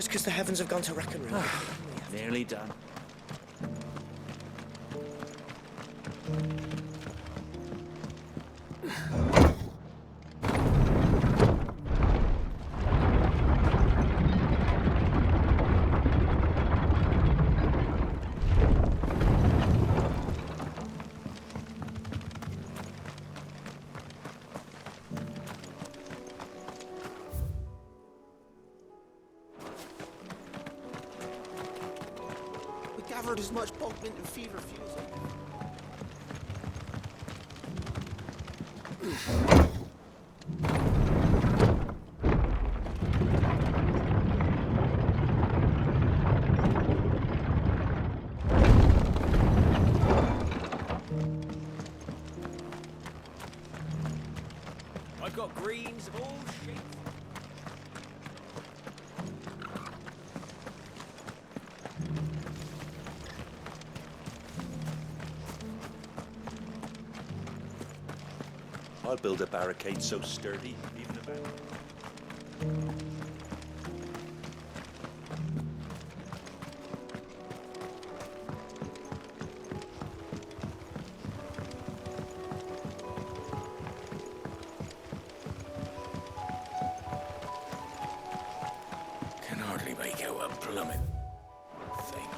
Just because the heavens have gone to wreck and ruin. Nearly done. Gathered as much bulk mint and fever fusel. I've got greens of all shapes. I'll build a barricade so sturdy, even a man. Can hardly make out a plummet thing.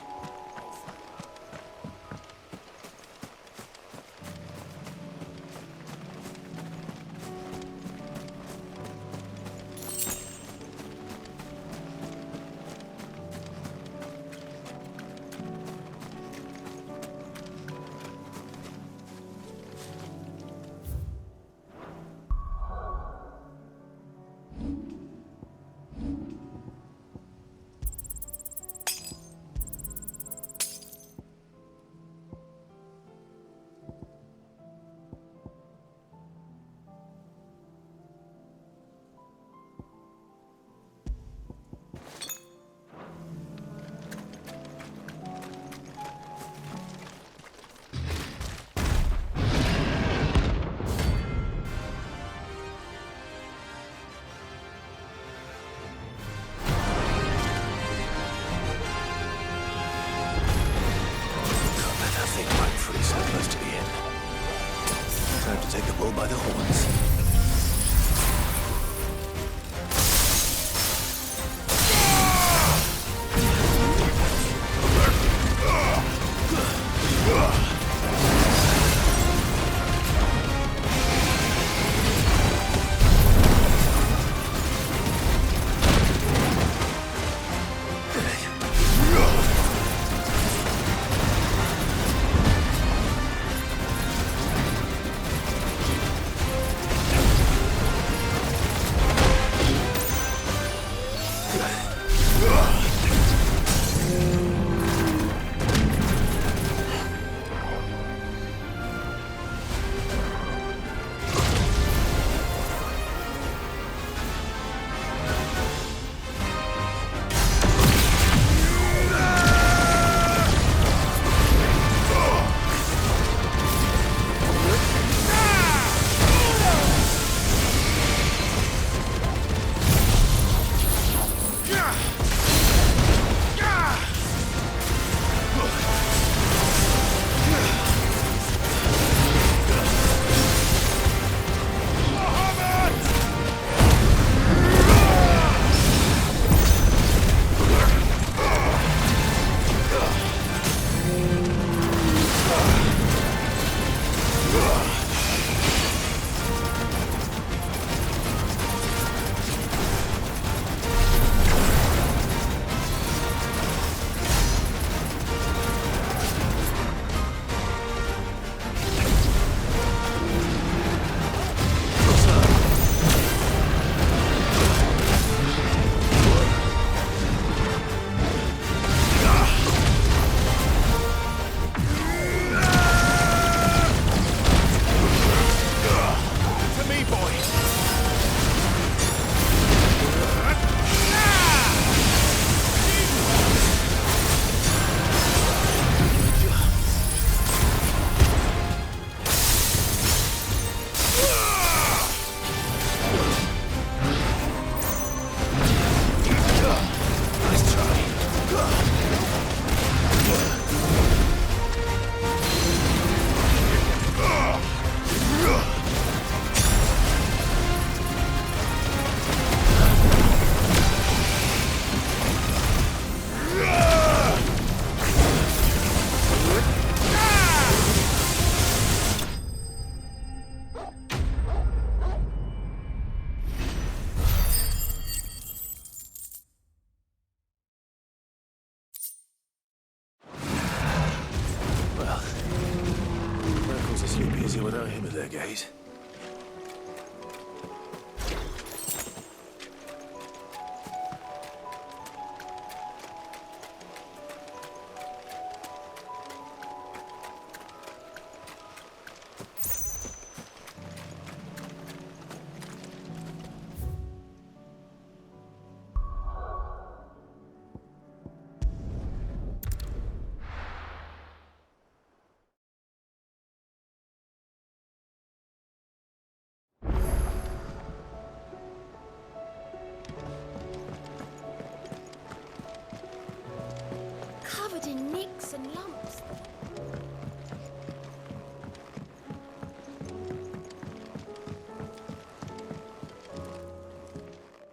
gate. Covered in nicks and lumps.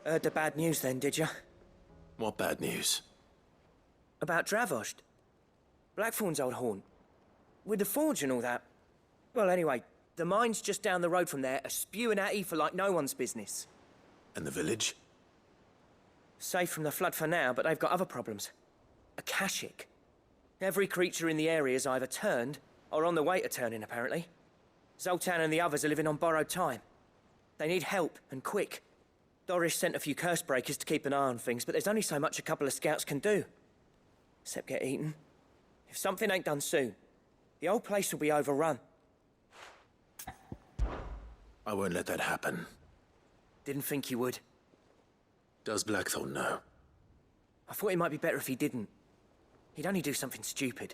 Heard the bad news then, did you? What bad news? About Dravost. Blackthorn's old haunt. With the forge and all that. Well, anyway, the mines just down the road from there are spewing out ether like no one's business. And the village? Safe from the flood for now, but they've got other problems. Akashic. Every creature in the area's either turned or on the way to turning, apparently. Zoltan and the others are living on borrowed time. They need help, and quick. Doris sent a few curse breakers to keep an eye on things, but there's only so much a couple of scouts can do. Except get eaten. If something ain't done soon, the old place will be overrun. I won't let that happen. Didn't think you would. Does Blackthorn know? I thought it might be better if he didn't. He'd only do something stupid.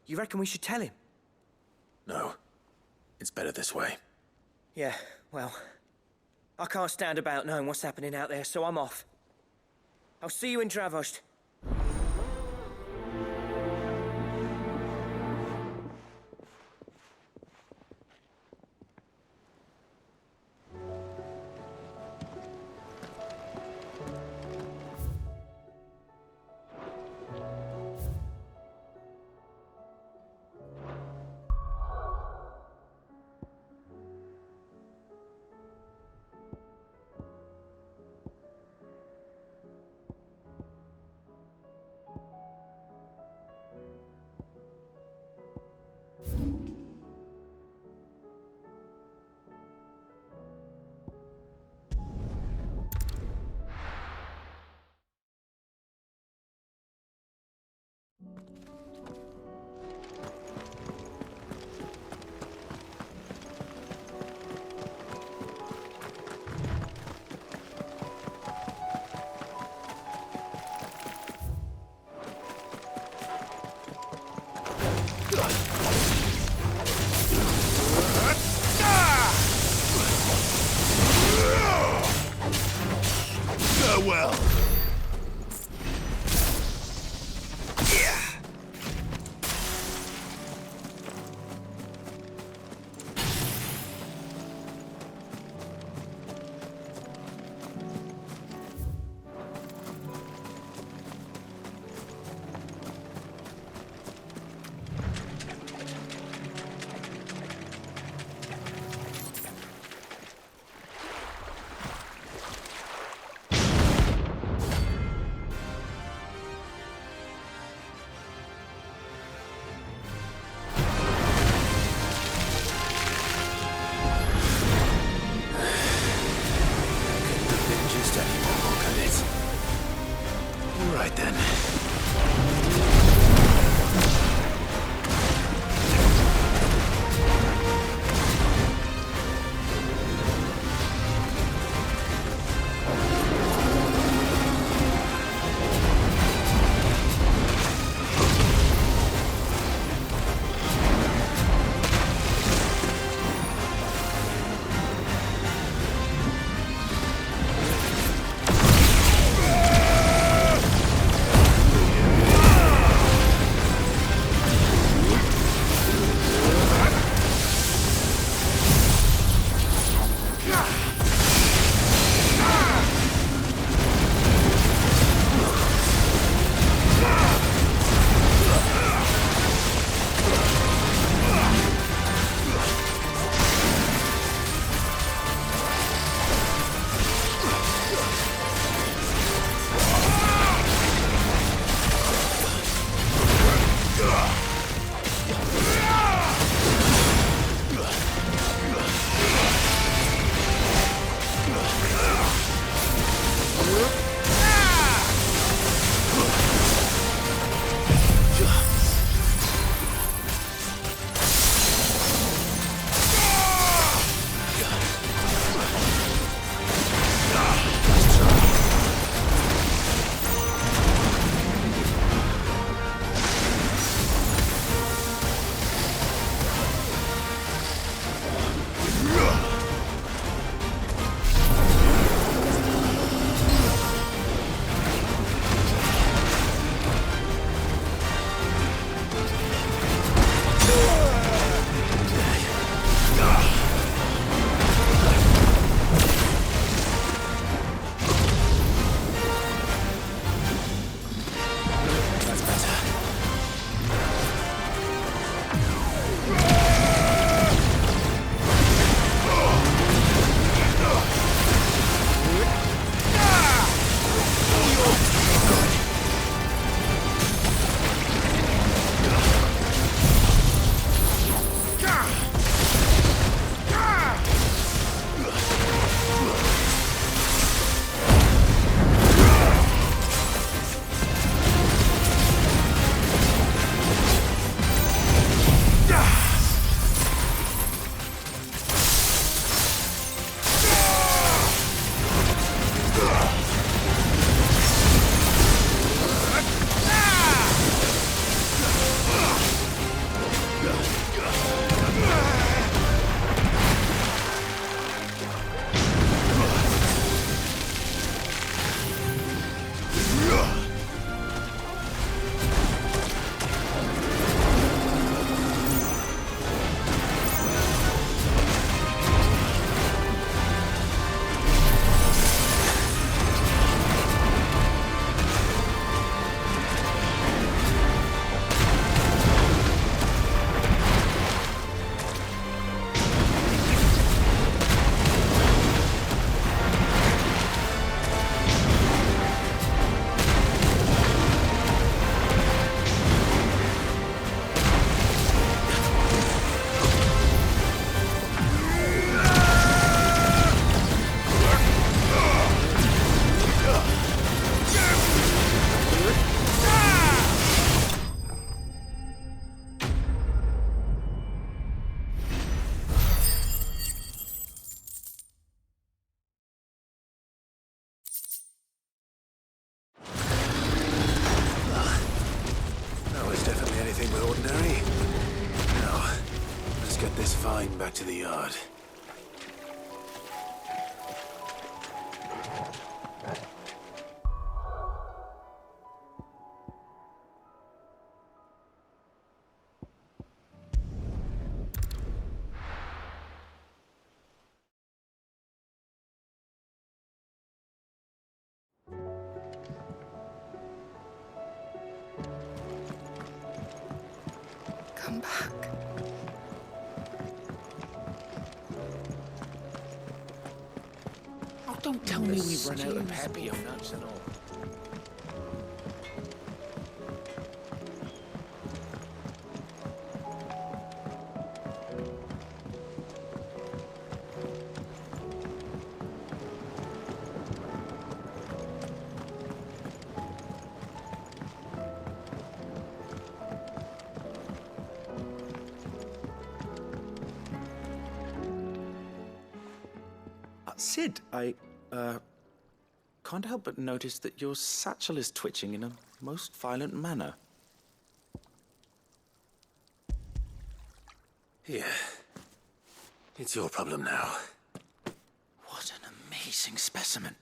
You reckon we should tell him? No. It's better this way. Yeah, well, I can't stand about knowing what's happening out there, so I'm off. I'll see you in Dravost. Farewell! Back to the yard. Come back. Oh, don't tell me we've run out of Papio nuts and all. Sid, I can't help but notice that your satchel is twitching in a most violent manner. Here. It's your problem now. What an amazing specimen.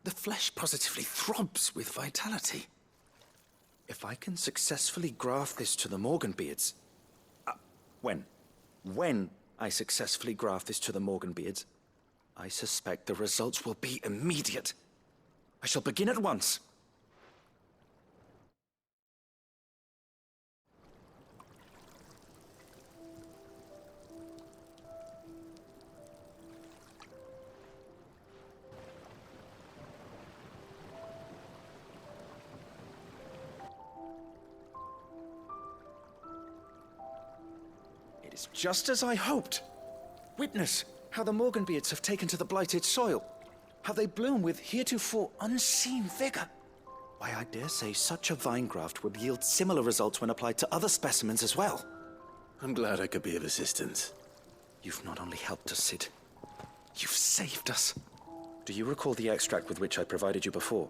The flesh positively throbs with vitality. If I can successfully graft this to the Morganbeards... When I successfully graft this to the Morganbeards, I suspect the results will be immediate. I shall begin at once. It is just as I hoped. Witness how the Morganbeards have taken to the blighted soil. how they bloom with heretofore unseen vigor. Why, I dare say such a vine graft would yield similar results when applied to other specimens as well. I'm glad I could be of assistance. You've not only helped us, Sid, you've saved us. Do you recall the extract with which I provided you before?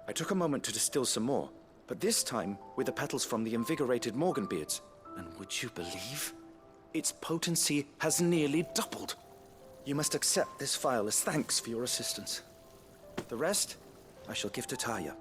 I took a moment to distill some more, but this time with the petals from the invigorated Morganbeards. And would you believe? Its potency has nearly doubled. You must accept this vial as thanks for your assistance. The rest, I shall give to Taya.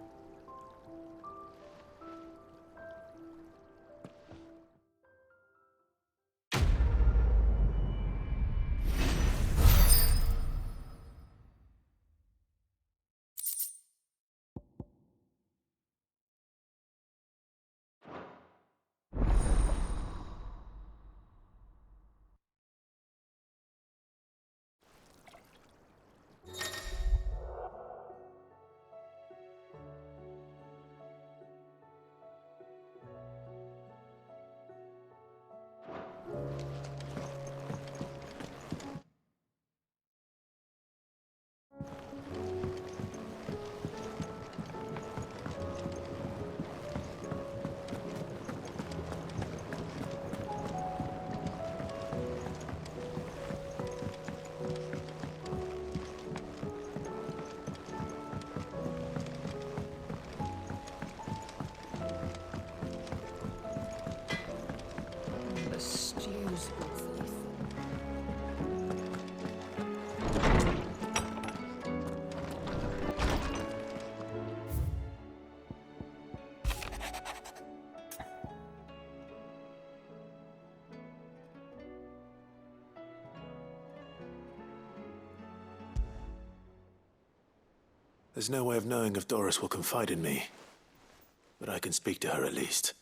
The stew's awfully full. There's no way of knowing if Doris will confide in me, but I can speak to her at least.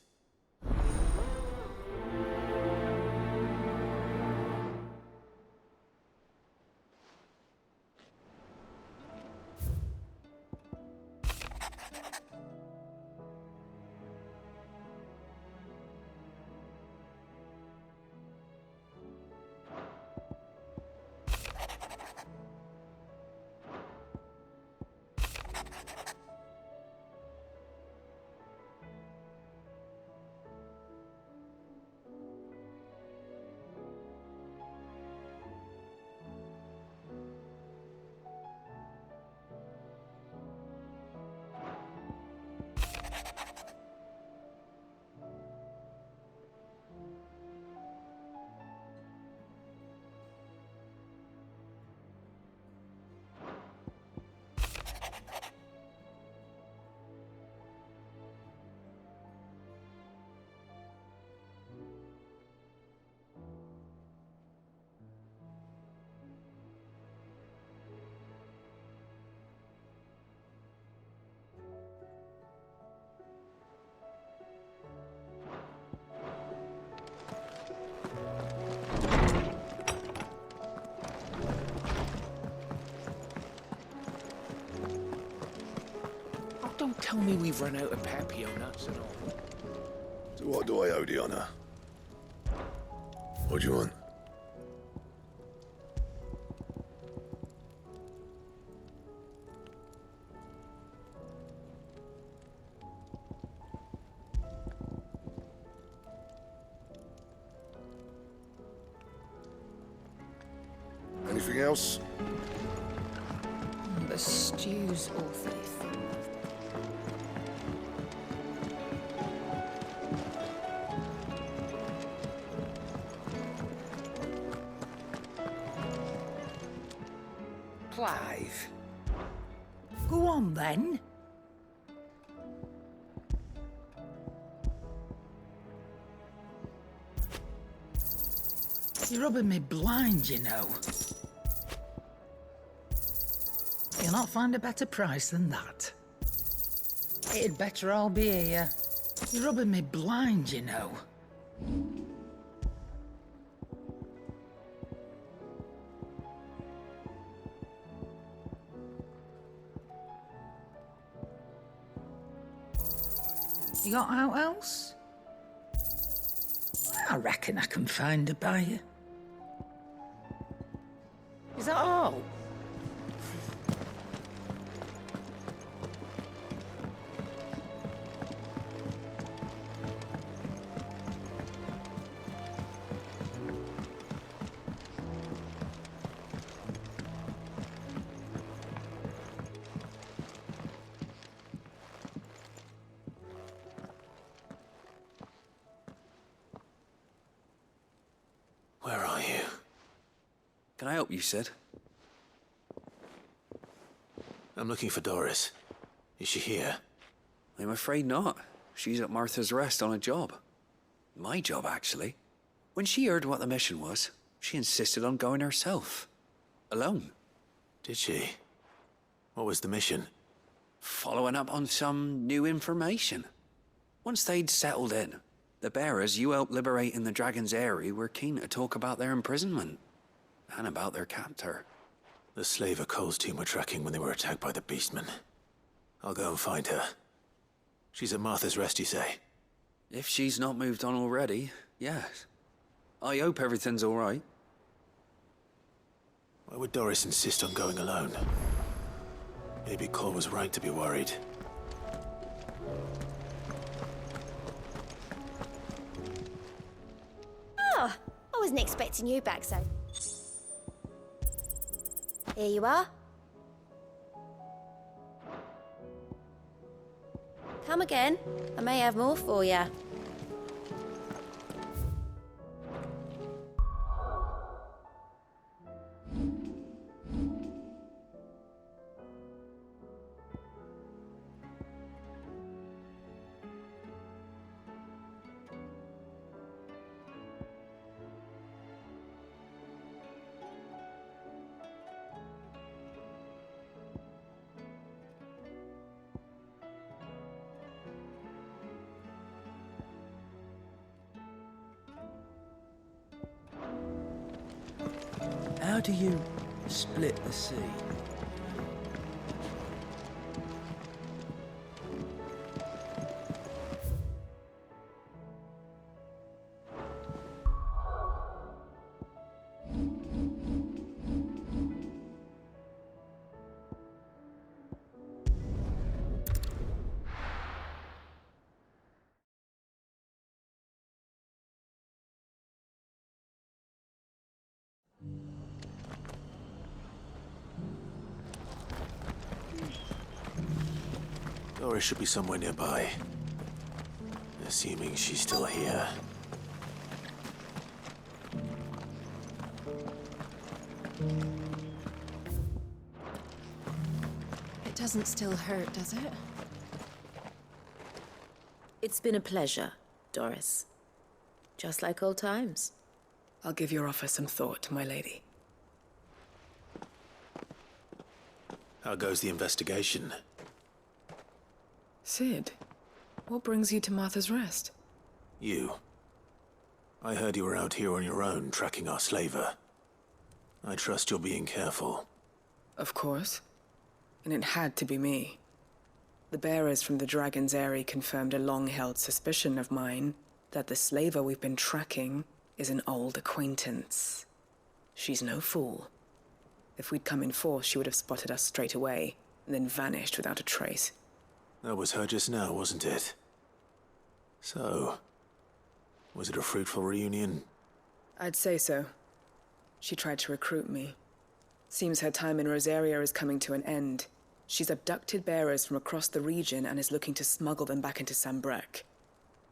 Don't tell me we've run out of Papio nuts and all. So what do I owe the honor? What do you want? Anything else? The stew's awfully full. Clive. Go on then. You're rubbing me blind, you know. You'll not find a better price than that. It'd better all be here. You're rubbing me blind, you know. You got out else? I reckon I can find a buyer. Is that all? can I help you, Sid? I'm looking for Doris. Is she here? I'm afraid not. She's at Martha's Rest on a job. My job, actually. When she heard what the mission was, she insisted on going herself. Alone. Did she? What was the mission? Following up on some new information. Once they'd settled in, the bearers you helped liberate in the Dragon's Eyrie were keen to talk about their imprisonment. And about their captor. The slaver Cole's team were tracking when they were attacked by the Beastmen. I'll go and find her. She's at Martha's Rest, you say? If she's not moved on already, yes. I hope everything's all right. Why would Doris insist on going alone? Maybe Cole was right to be worried. Ah, I wasn't expecting you back so. Here you are. Come again. I may have more for you. How do you split the sea? Doris should be somewhere nearby. Assuming she's still here. It doesn't still hurt, does it? It's been a pleasure, Doris. Just like old times. I'll give your offer some thought, my lady. How goes the investigation? Sid, what brings you to Martha's Rest? You. I heard you were out here on your own, tracking our slaver. I trust you're being careful. Of course. And it had to be me. The bearers from the Dragon's Eyrie confirmed a long-held suspicion of mine that the slaver we've been tracking is an old acquaintance. She's no fool. If we'd come in force, she would have spotted us straight away, and then vanished without a trace. That was her just now, wasn't it? So, was it a fruitful reunion? I'd say so. She tried to recruit me. Seems her time in Rosaria is coming to an end. She's abducted bearers from across the region and is looking to smuggle them back into Sambrek.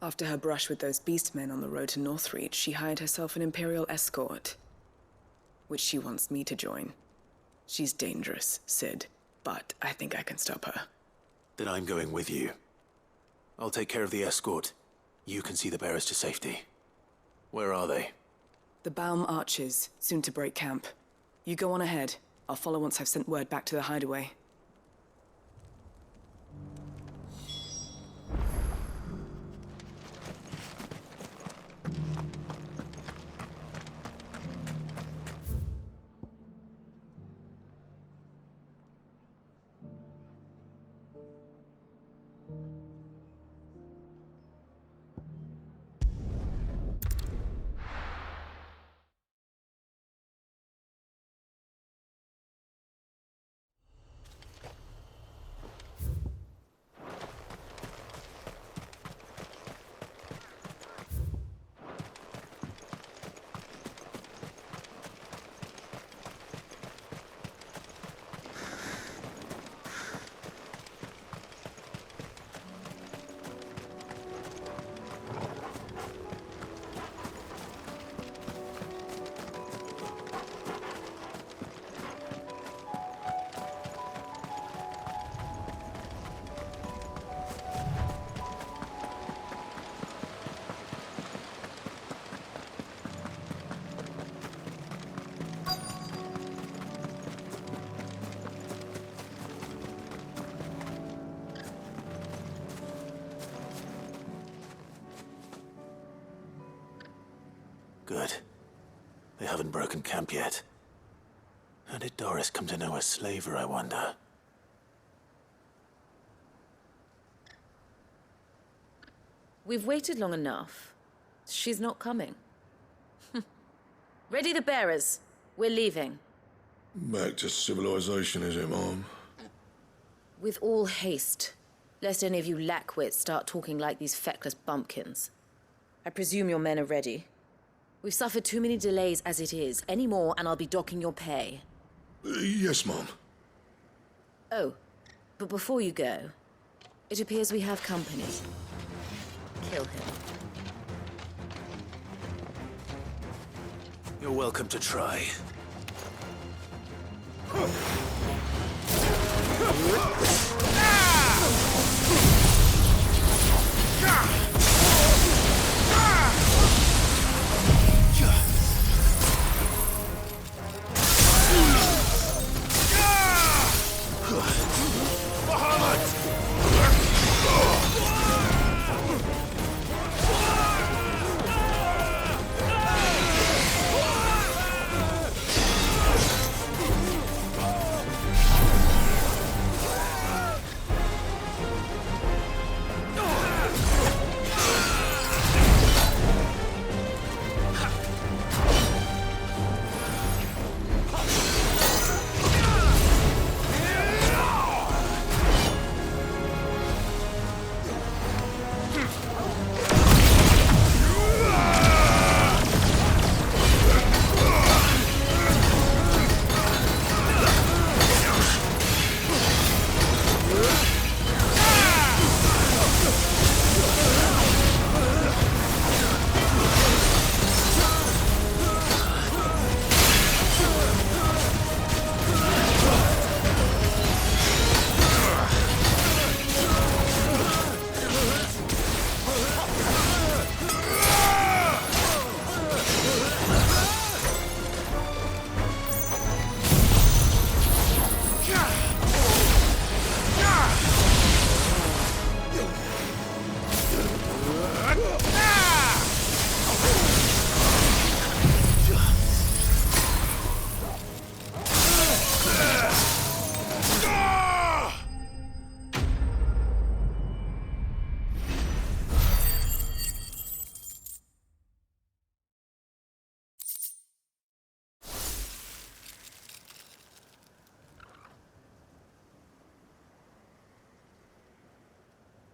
After her brush with those beastmen on the road to Northreach, she hired herself an Imperial escort, which she wants me to join. She's dangerous, Sid, but I think I can stop her. Then I'm going with you. I'll take care of the escort. You can see the bearers to safety. Where are they? The Baum Archers, soon to break camp. You go on ahead. I'll follow once I've sent word back to the Hideaway. Good. They haven't broken camp yet. How did Doris come to know a slaver, I wonder? We've waited long enough. She's not coming. Ready the bearers. We're leaving. Back to civilization, is it, Mom? With all haste, lest any of you lackwits start talking like these feckless bumpkins. I presume your men are ready. We've suffered too many delays as it is. Any more, and I'll be docking your pay. Yes, Mom. Oh, but before you go, it appears we have company. Kill him. You're welcome to try.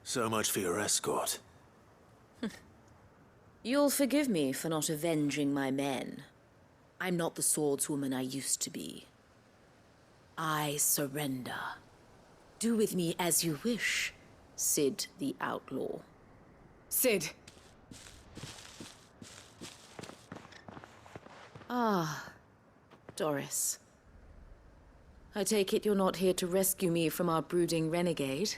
So much for your escort. You'll forgive me for not avenging my men. I'm not the swordswoman I used to be. I surrender. Do with me as you wish, Sid the Outlaw. Sid! Ah, Doris. I take it you're not here to rescue me from our brooding renegade?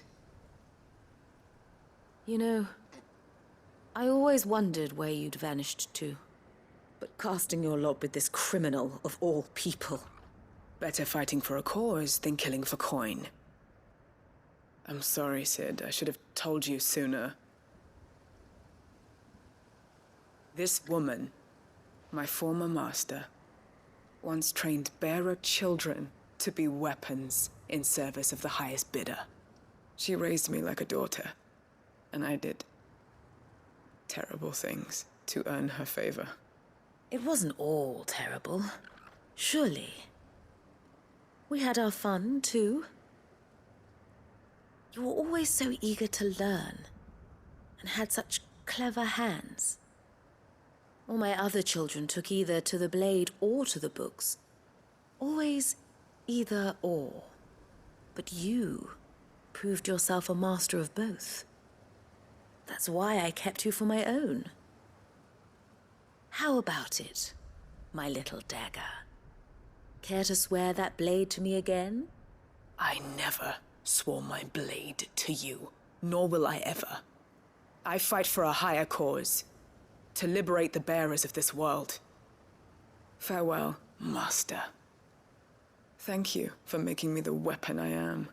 You know, I always wondered where you'd vanished to. But casting your lot with this criminal of all people... Better fighting for a cause than killing for coin. I'm sorry, Sid. I should have told you sooner. This woman, my former master, once trained bearer children to be weapons in service of the highest bidder. She raised me like a daughter, and I did terrible things to earn her favor. It wasn't all terrible, surely. We had our fun, too. You were always so eager to learn, and had such clever hands. All my other children took either to the blade or to the books. Always either or. But you proved yourself a master of both. That's why I kept you for my own. How about it, my little dagger? Care to swear that blade to me again? I never swore my blade to you, nor will I ever. I fight for a higher cause, to liberate the bearers of this world. Farewell, Master. Thank you for making me the weapon I am.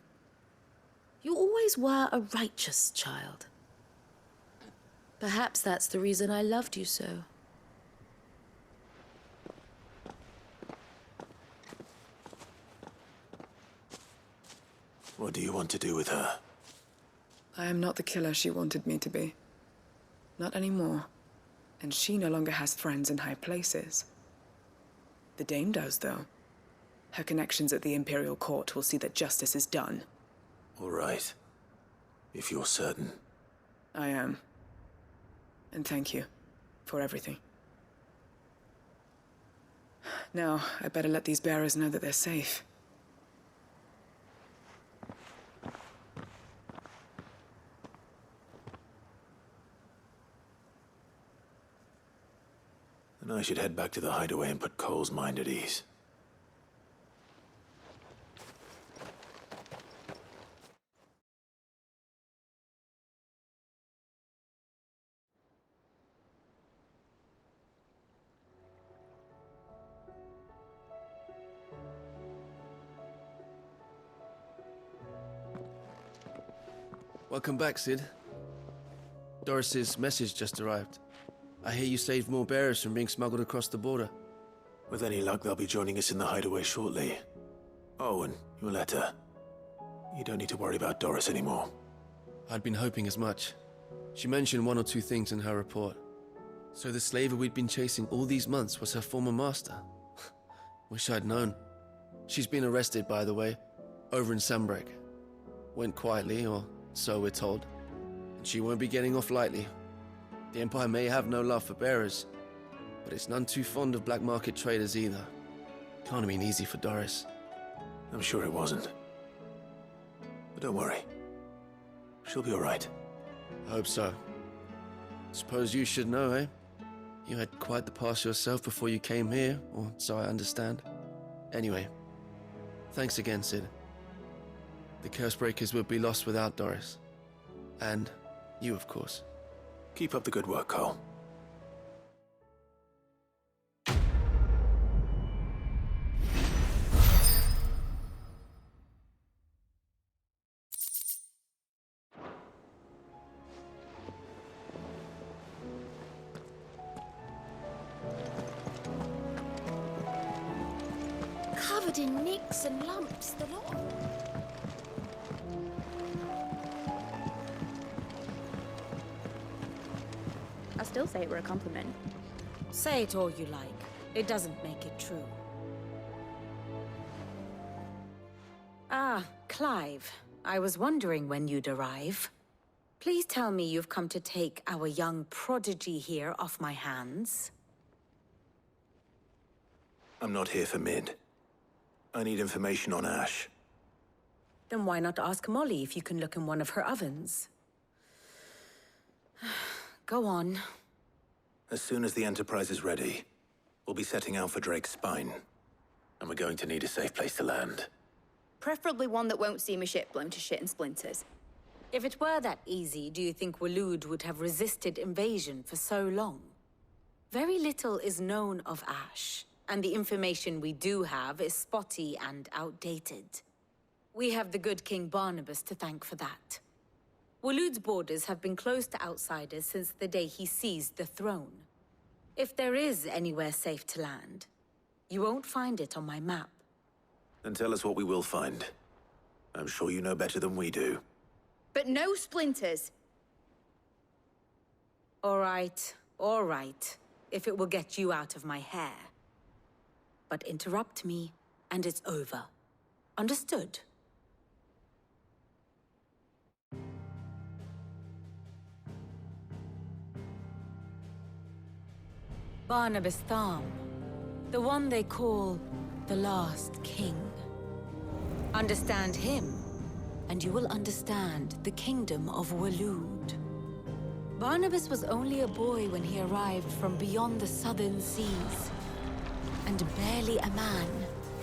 You always were a righteous child. Perhaps that's the reason I loved you so. What do you want to do with her? I am not the killer she wanted me to be. Not anymore. And she no longer has friends in high places. The Dame does, though. Her connections at the Imperial Court will see that justice is done. All right. If you're certain. I am. And thank you for everything. Now, I better let these bearers know that they're safe. And I should head back to the Hideaway and put Cole's mind at ease. Welcome back, Sid. Doris's message just arrived. I hear you saved more bearers from being smuggled across the border. With any luck, they'll be joining us in the Hideaway shortly. Oh, and your letter. You don't need to worry about Doris anymore. I'd been hoping as much. She mentioned one or two things in her report. So the slaver we'd been chasing all these months was her former master. Wish I'd known. She's been arrested, by the way, over in Sambrek. Went quietly, or so we're told. And she won't be getting off lightly. The Empire may have no love for bearers, but it's none too fond of black market traders either. Can't have been easy for Doris. I'm sure it wasn't. But don't worry. She'll be all right. I hope so. Suppose you should know, eh? You had quite the past yourself before you came here, or so I understand. Anyway, thanks again, Sid. The Cursebreakers would be lost without Doris. And you, of course. Keep up the good work, Cole. Covered in nicks and lumps, the lot. I still say it were a compliment. Say it all you like. It doesn't make it true. Ah, Clive. I was wondering when you'd arrive. Please tell me you've come to take our young prodigy here off my hands. I'm not here for Mid. I need information on Ash. Then why not ask Molly if you can look in one of her ovens? Go on. As soon as the Enterprise is ready, we'll be setting out for Drake's Spine. And we're going to need a safe place to land. Preferably one that won't see my ship blown to shit and splinters. If it were that easy, do you think Waloed would have resisted invasion for so long? Very little is known of Ash, and the information we do have is spotty and outdated. We have the good King Barnabas to thank for that. Waloed's borders have been closed to outsiders since the day he seized the throne. If there is anywhere safe to land, you won't find it on my map. Then tell us what we will find. I'm sure you know better than we do. But no splinters! All right, if it will get you out of my hair. But interrupt me, and it's over. Understood? Barnabas Tharm, the one they call the Last King. Understand him, and you will understand the kingdom of Waloed. Barnabas was only a boy when he arrived from beyond the southern seas, and barely a man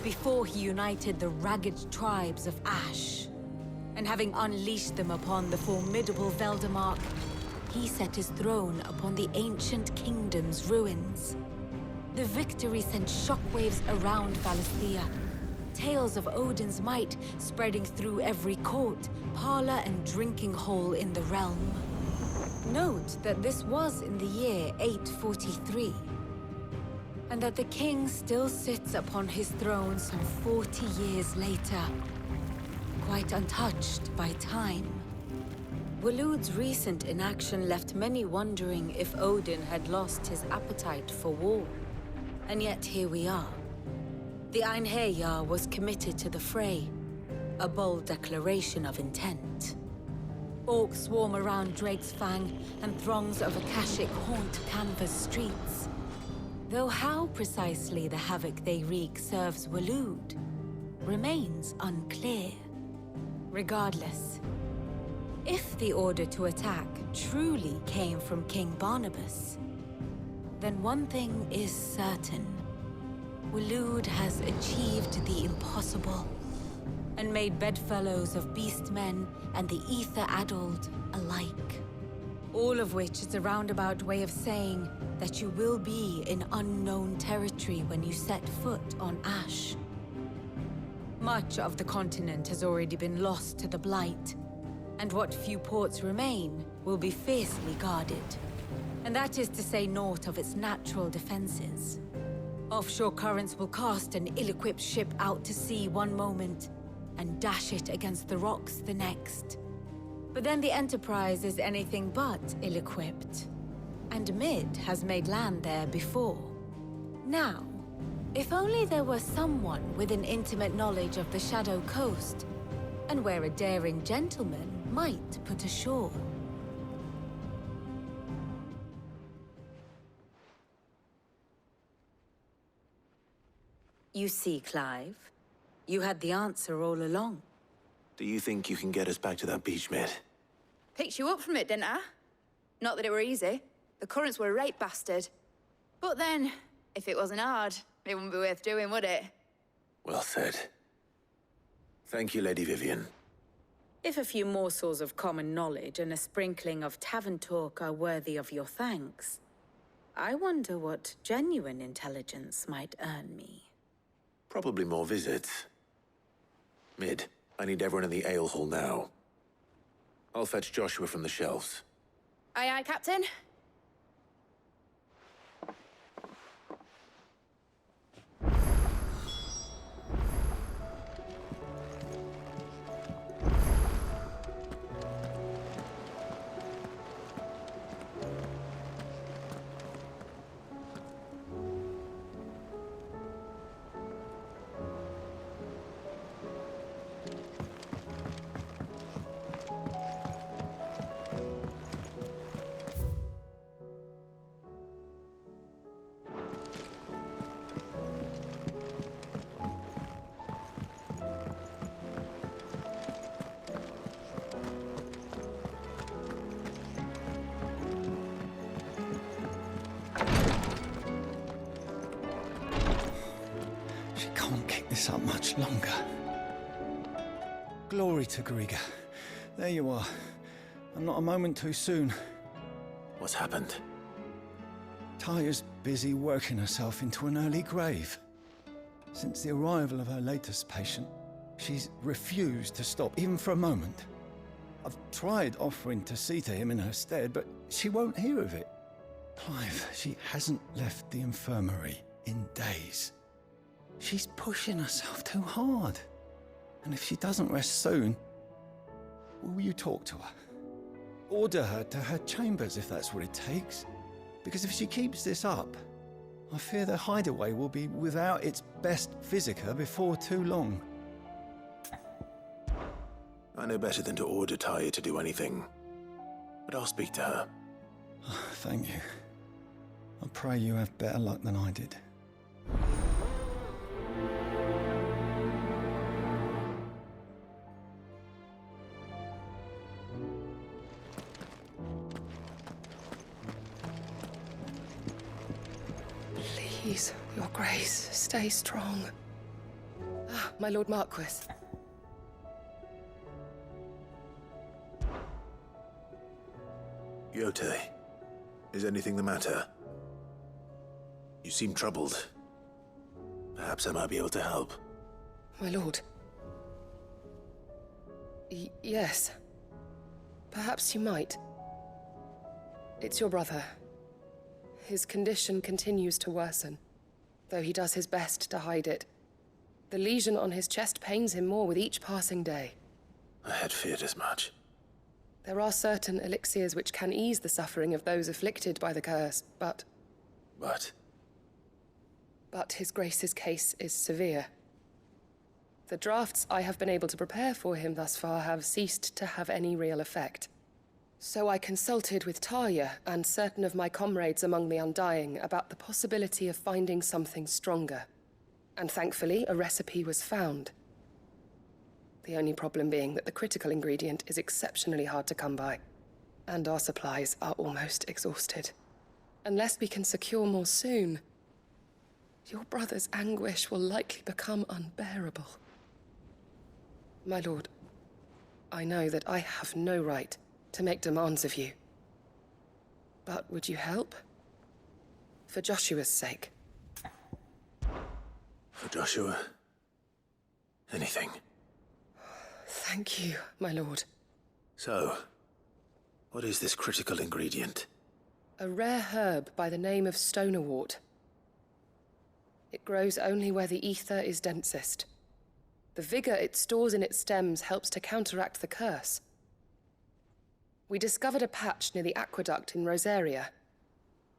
before he united the ragged tribes of Ash. And having unleashed them upon the formidable Veldamark, he set his throne upon the ancient kingdom's ruins. The victory sent shockwaves around Valisthea, tales of Odin's might spreading through every court, parlor, and drinking hole in the realm. Note that this was in the year 843, and that the king still sits upon his throne some 40 years later, quite untouched by time. Waloed's recent inaction left many wondering if Odin had lost his appetite for war. And yet here we are. The Einherjar was committed to the fray, a bold declaration of intent. Orcs swarm around Drake's Fang, and throngs of Akashic haunt Canva's streets. Though how precisely the havoc they wreak serves Waloed remains unclear. Regardless, if the order to attack truly came from King Barnabas, then one thing is certain. Waloed has achieved the impossible, and made bedfellows of beastmen and the ether-addled alike. All of which is a roundabout way of saying that you will be in unknown territory when you set foot on Ash. Much of the continent has already been lost to the Blight, and what few ports remain will be fiercely guarded. And that is to say naught of its natural defenses. Offshore currents will cast an ill-equipped ship out to sea one moment, and dash it against the rocks the next. But then the Enterprise is anything but ill-equipped. And Mid has made land there before. Now, if only there were someone with an intimate knowledge of the Shadow Coast, and where a daring gentleman might put ashore. You see, Clive, you had the answer all along. Do you think you can get us back to that beach, Mid? Picked you up from it, didn't I? Not that it were easy. The currents were a right bastard. But then, if it wasn't hard, it wouldn't be worth doing, would it? Well said. Thank you, Lady Vivian. If a few morsels of common knowledge and a sprinkling of tavern talk are worthy of your thanks, I wonder what genuine intelligence might earn me. Probably more visits. Mid, I need everyone in the ale hall now. I'll fetch Joshua from the shelves. Aye, aye, Captain. Up much longer. Glory to Griga. There you are. And not a moment too soon. What's happened? Taya's busy working herself into an early grave. Since the arrival of her latest patient, she's refused to stop, even for a moment. I've tried offering to see to him in her stead, but she won't hear of it. Clive, she hasn't left the infirmary in days. She's pushing herself too hard. And if she doesn't rest soon, will you talk to her? Order her to her chambers if that's what it takes. Because if she keeps this up, I fear the Hideaway will be without its best physica before too long. I know better than to order Taya to do anything. But I'll speak to her. Thank you. I pray you have better luck than I did. Please, your grace, stay strong. Ah, my Lord Marquis. Yote, is anything the matter? You seem troubled. Perhaps I might be able to help. My lord. Yes. Perhaps you might. It's your brother. His condition continues to worsen, though he does his best to hide it. The lesion on his chest pains him more with each passing day. I had feared as much. There are certain elixirs which can ease the suffering of those afflicted by the curse, but But His Grace's case is severe. The drafts I have been able to prepare for him thus far have ceased to have any real effect. So I consulted with Talia and certain of my comrades among the Undying about the possibility of finding something stronger. And thankfully, a recipe was found. The only problem being that the critical ingredient is exceptionally hard to come by, and our supplies are almost exhausted. Unless we can secure more soon, your brother's anguish will likely become unbearable. My lord, I know that I have no right to make demands of you. But would you help? For Joshua's sake. for Joshua, anything. Thank you, my lord. So, what is this critical ingredient? A rare herb by the name of stonerwort. It grows only where the ether is densest. The vigor it stores in its stems helps to counteract the curse. We discovered a patch near the aqueduct in Rosaria.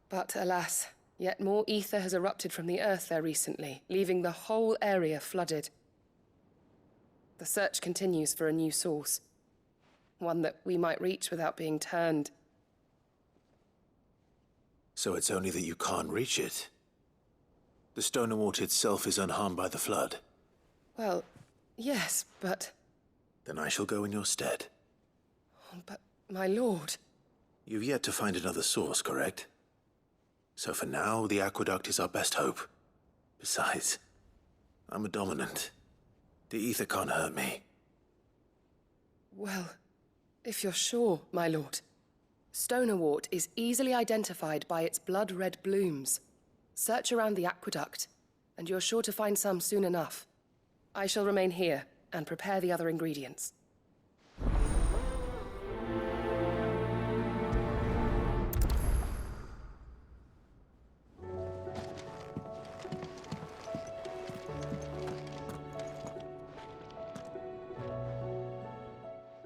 But alas, yet more ether has erupted from the earth there recently, leaving the whole area flooded. The search continues for a new source. One that we might reach without being turned. So it's only that you can't reach it. The Stonerwort itself is unharmed by the flood. Well, yes, but... Then I shall go in your stead. But, my lord... You've yet to find another source, correct? So for now, the aqueduct is our best hope. Besides, I'm a dominant. The ether can't hurt me. Well, if you're sure, my lord. Stonerwort is easily identified by its blood-red blooms. Search around the aqueduct, and you're sure to find some soon enough. I shall remain here and prepare the other ingredients.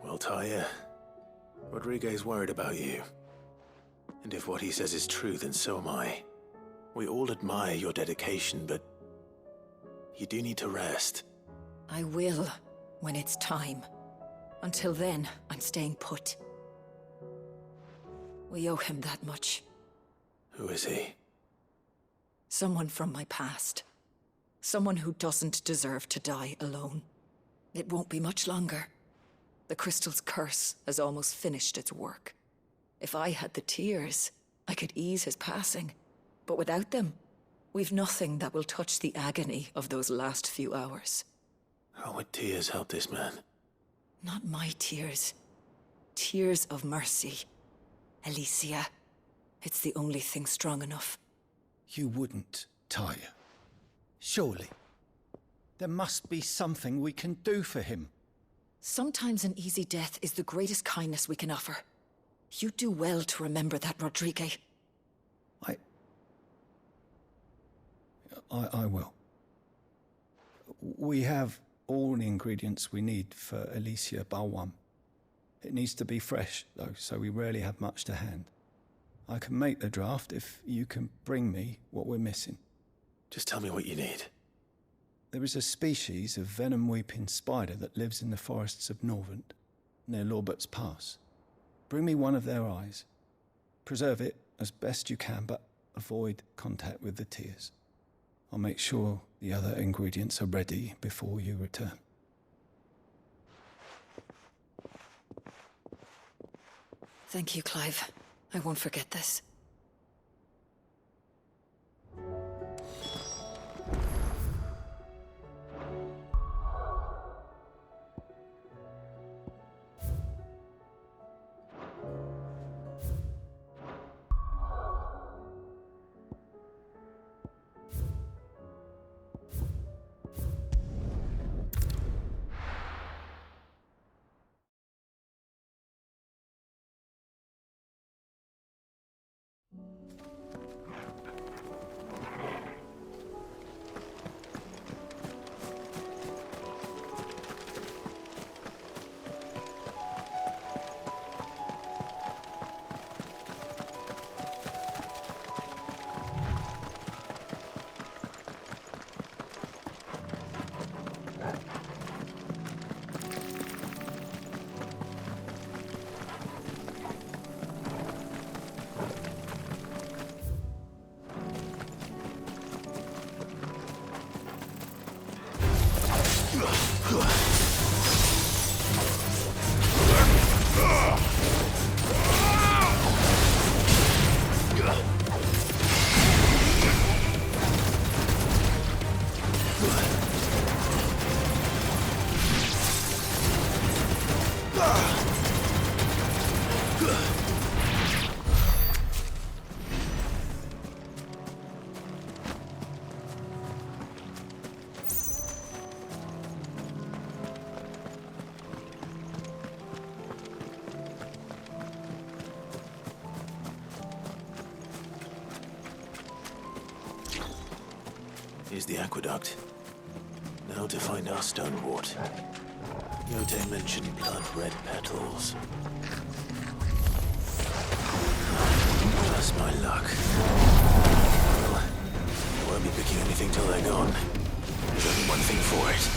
Well, Talia, Rodriguez worried about you. And if what he says is true, then so am I. We all admire your dedication, but you do need to rest. I will, when it's time. Until then, I'm staying put. We owe him that much. Who is he? Someone from my past. Someone who doesn't deserve to die alone. It won't be much longer. The crystal's curse has almost finished its work. If I had the tears, I could ease his passing. But without them, we've nothing that will touch the agony of those last few hours. How would tears help this man? Not my tears. Tears of mercy. Alicia, it's the only thing strong enough. You wouldn't, Talia. Surely. There must be something we can do for him. Sometimes an easy death is the greatest kindness we can offer. You do well to remember that, Rodriguez. I will. We have all the ingredients we need for Alicia Balwam. It needs to be fresh, though, so we rarely have much to hand. I can make the draft if you can bring me what we're missing. Just tell me what you need. There is a species of venom-weeping spider that lives in the forests of Norvent, near Lorbert's Pass. Bring me one of their eyes. Preserve it as best you can, but avoid contact with the tears. I'll make sure the other ingredients are ready before you return. Thank you, Clive. I won't forget this. Here's the aqueduct. Now to find our stonewort. Yote mentioned blood red petals. Just my luck. Well, I won't be picking anything till they're gone. There's only one thing for it.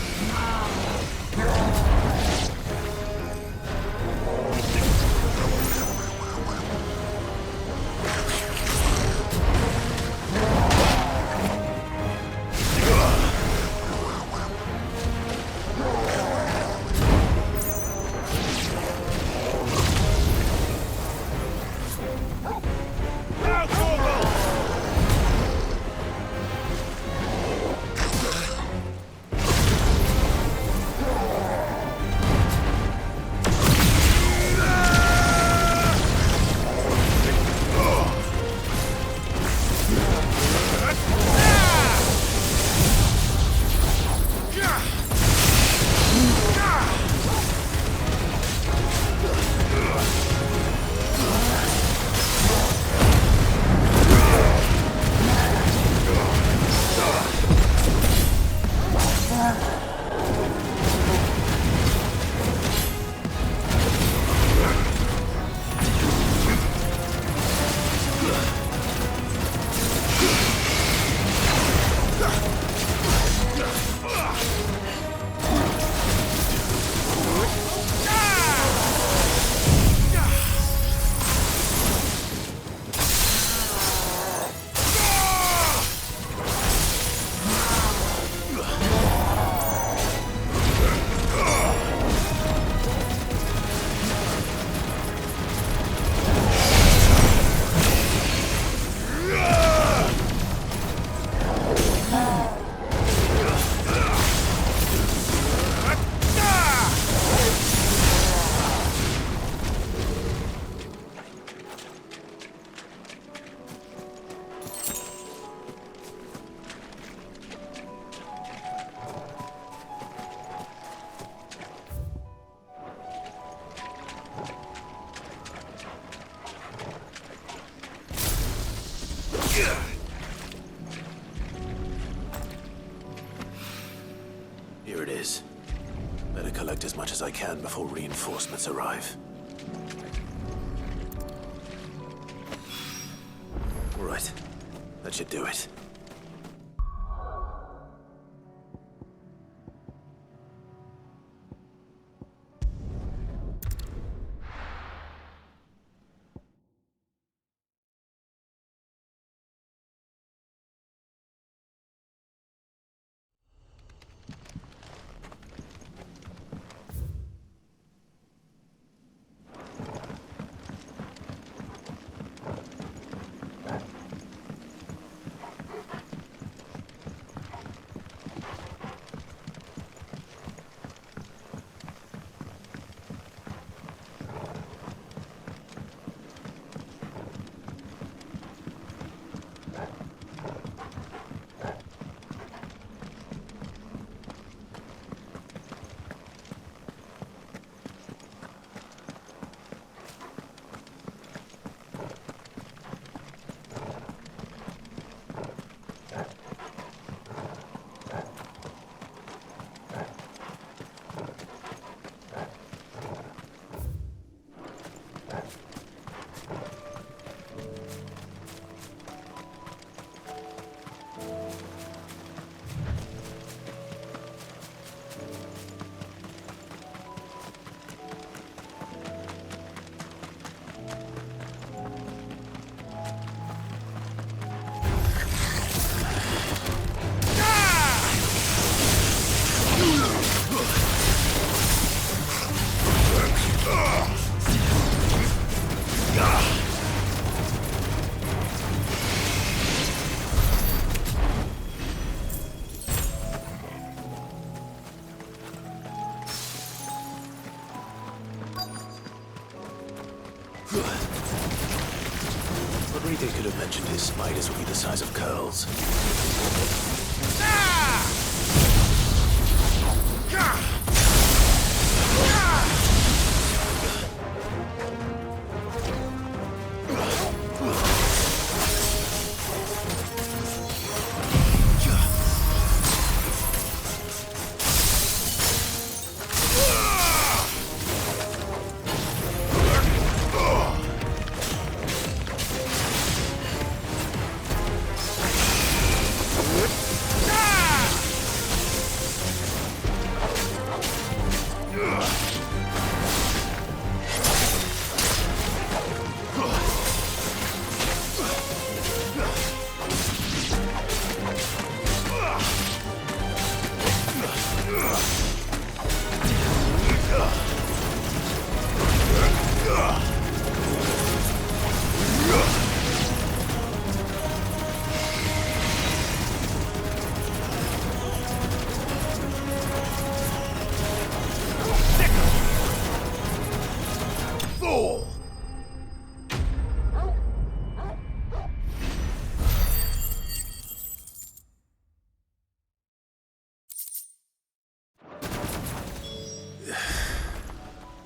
Here it is. Better collect as much as I can before reinforcements arrive. Right. That should do it. Rodriguez could have mentioned his spiders would be the size of curls.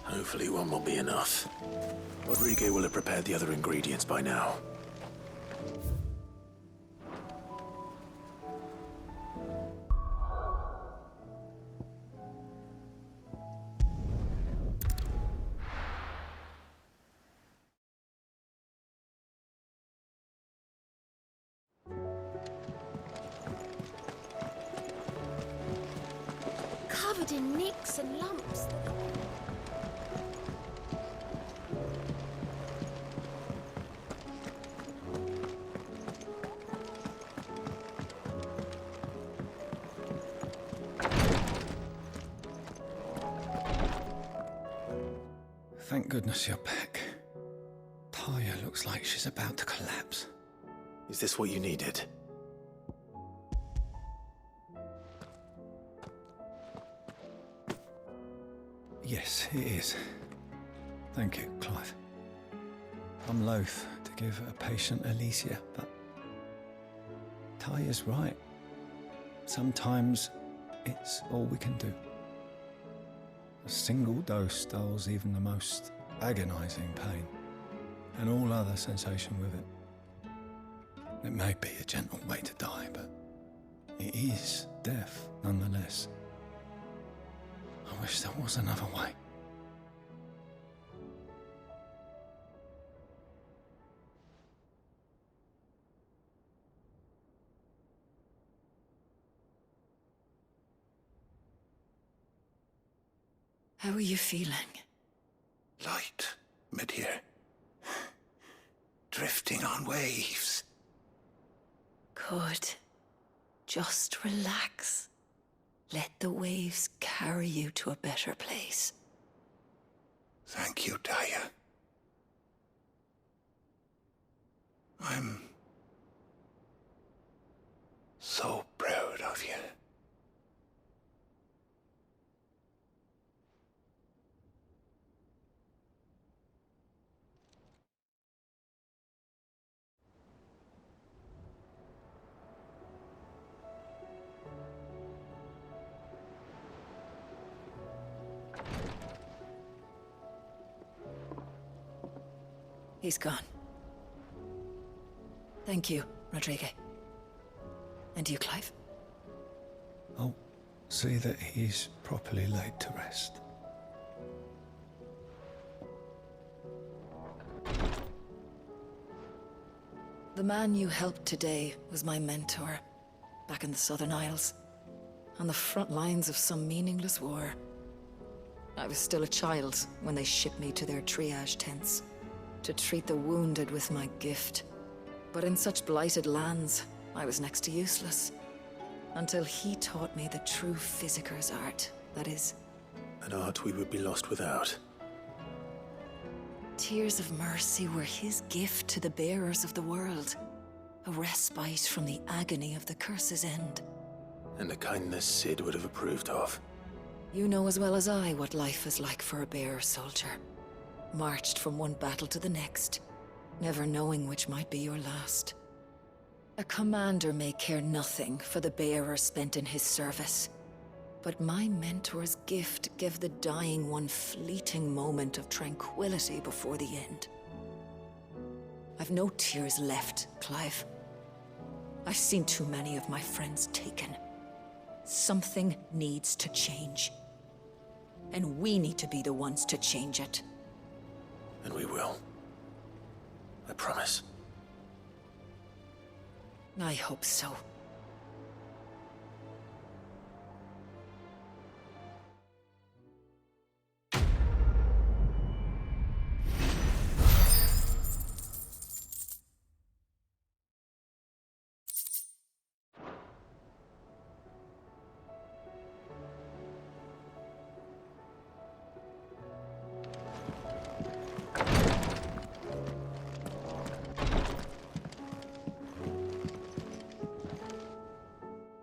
Hopefully one will be enough. Rodriguez will have prepared the other ingredients by now. Covered in nicks and lumps. Thank goodness you're back. Taya looks like she's about to collapse. Is this what you needed? Yes, it is. Thank you, Clive. I'm loath to give a patient Alicia, but Taya's right. Sometimes it's all we can do. A single dose dulls even the most agonizing pain, and all other sensation with it. It may be a gentle way to die, but it is death nonetheless. I wish there was another way. How are you feeling? Light, mid-here. Drifting on waves. Good. Just relax. Let the waves carry you to a better place. Thank you, Taya. I'm so proud of you. He's gone. Thank you, Rodriguez. And you, Clive? I'll see that he's properly laid to rest. The man you helped today was my mentor, back in the Southern Isles, on the front lines of some meaningless war. I was still a child when they shipped me to their triage tents, to treat the wounded with my gift. But in such blighted lands, I was next to useless. Until he taught me the true physicker's art, that is. An art we would be lost without. Tears of mercy were his gift to the bearers of the world. A respite from the agony of the curse's end. And a kindness Sid would have approved of. You know as well as I what life is like for a bearer soldier. marched from one battle to the next, never knowing which might be your last. A commander may care nothing for the bearer spent in his service, but my mentor's gift gave the dying one fleeting moment of tranquility before the end. I've no tears left, Clive. I've seen too many of my friends taken. Something needs to change. And we need to be the ones to change it. And we will. I promise. I hope so.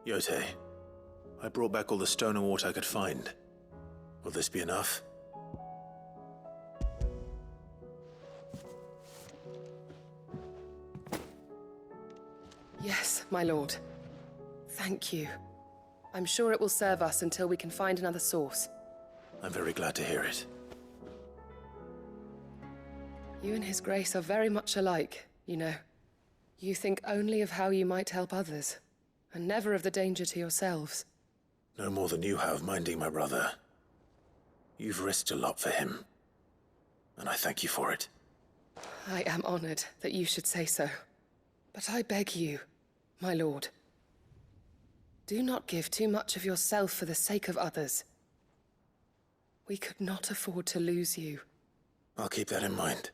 Yote, I brought back all the stone and water I could find. Will this be enough? Yes, my lord. Thank you. I'm sure it will serve us until we can find another source. I'm very glad to hear it. You and His Grace are very much alike, you know. You think only of how you might help others, and never of the danger to yourselves. No more than you have minding my brother. You've risked a lot for him, and I thank you for it. I am honored that you should say so. But I beg you, my lord, do not give too much of yourself for the sake of others. We could not afford to lose you. I'll keep that in mind.